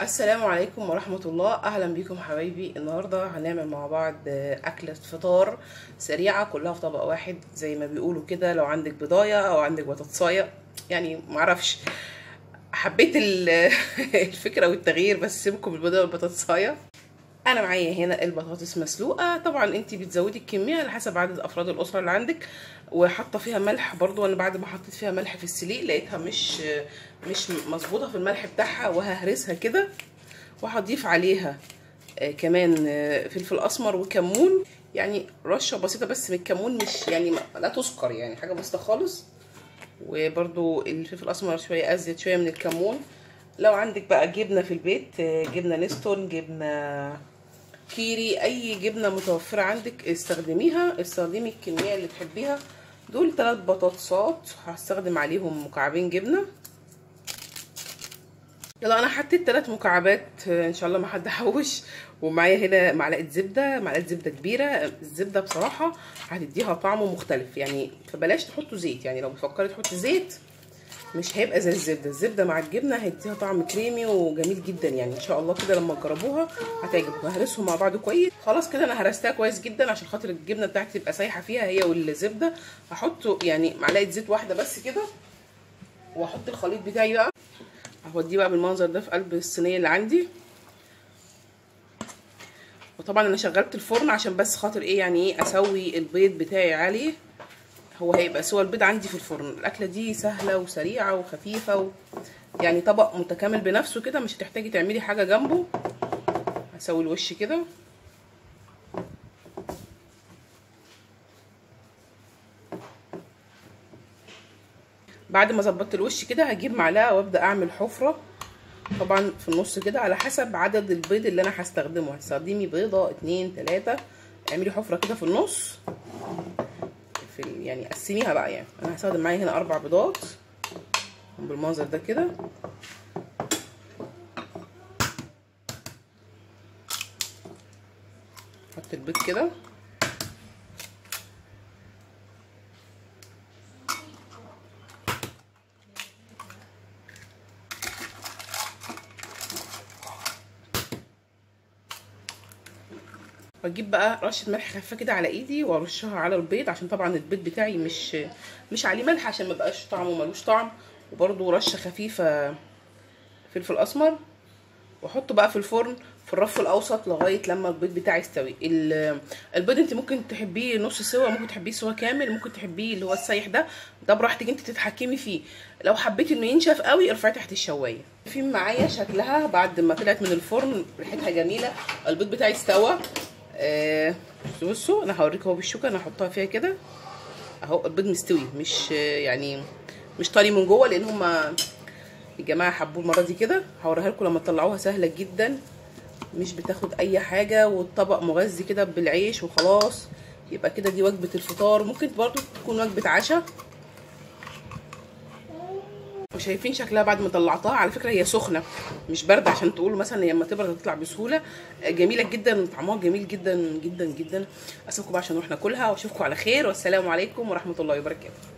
السلام عليكم ورحمة الله. أهلا بكم حبايبي. النهاردة هنعمل مع بعض أكلة فطار سريعة كلها في طبق واحد زي ما بيقولوا كده. لو عندك بضاية أو عندك بطاطساية يعني معرفش، حبيت الفكرة والتغيير، بس سيبكم بالبضاية والبطاطساية. انا معايا هنا البطاطس مسلوقه، طبعا انت بتزودي الكميه على حسب عدد افراد الاسره اللي عندك، وحاطه فيها ملح برضو. انا بعد ما حطيت فيها ملح في السليق لقيتها مش مظبوطه في الملح بتاعها، وههرسها كده وهضيف عليها كمان فلفل اسمر وكمون، يعني رشه بسيطه بس من الكمون، مش يعني لا تذكر، يعني حاجه بسيطه خالص. وبرضو الفلفل الاسمر شويه ازيد شويه من الكمون. لو عندك بقى جبنه في البيت، جبنه نستون، جبنه كيري، اي جبنه متوفره عندك استخدميها. استخدمي الكميه اللي تحبيها. دول 3 بطاطسات هستخدم عليهم مكعبين جبنه. يلا انا حطيت 3 مكعبات ان شاء الله ما حد حوش. ومعايا هنا معلقه زبده كبيره. الزبده بصراحه هتديها طعم مختلف يعني، فبلاش تحطوا زيت. يعني لو بتفكري تحطي زيت مش هيبقى زي الزبده مع الجبنه هيديها طعم كريمي وجميل جدا. يعني ان شاء الله كده لما تجربوها هتعجبكم. ههرسهم مع بعض كويس. خلاص كده انا هرستها كويس جدا عشان خاطر الجبنه بتاعتي تبقى سايحه فيها هي والزبده. هحط يعني معلقه زيت واحده بس كده، واحط الخليط بتاعي بقى. هوديه بقى بالمنظر ده في قلب الصينيه اللي عندي. وطبعا انا شغلت الفرن عشان بس خاطر ايه، يعني ايه، اسوي البيض بتاعي عليه. هو هيبقى سوى البيض عندي في الفرن. الاكله دي سهله وسريعه وخفيفه يعني طبق متكامل بنفسه كده، مش هتحتاجي تعملي حاجه جنبه. هسوي الوش كده. بعد ما ظبطت الوش كده هجيب معلقه وابدا اعمل حفره، طبعا في النص كده على حسب عدد البيض اللي انا هستخدمه. هتستخدمي بيضه 2 3، اعملي حفره كده في النص، يعني قسميها بقى. يعني انا هستخدم معايا هنا 4 بيضات بالمنظر ده كده. حط البيض كده، واجيب بقى رشه ملح خفيفه كده على ايدي وارشها على البيض، عشان طبعا البيض بتاعي مش عليه ملح عشان ما بقاش طعمه ملوش طعم. وبرده رشه خفيفه فلفل اسمر، واحطه بقى في الفرن في الرف الاوسط لغايه لما البيض بتاعي يستوي. البيض انت ممكن تحبيه نص سوا، ممكن تحبيه سوا كامل، ممكن تحبيه اللي هو السايح ده براحتك انت تتحكمي فيه. لو حبيتي انه ينشف قوي ارفعيه تحت الشوايه. في معايا شكلها بعد ما طلعت من الفرن، ريحتها جميله. البيض بتاعي استوى. بصوا انا هوريكم اهو بالشوكه. انا هحطها فيها كده اهو. البيض مستوي، مش يعني مش طري من جوه، لان هما الجماعه حبوه المره دي كده. هوريها لكم لما تطلعوها، سهله جدا، مش بتاخد اي حاجه، والطبق مغذي كده بالعيش وخلاص. يبقى كده دي وجبه الفطار. ممكن برضو تكون وجبه عشاء. وشايفين شكلها بعد ما طلعتها؟ على فكره هي سخنه مش بارده، عشان تقولوا مثلا لما تبرد تطلع بسهوله. جميله جدا، طعمها جميل جدا جدا جدا. اسيبكم بقى عشان نروح ناكلها، واشوفكم على خير، والسلام عليكم ورحمه الله وبركاته.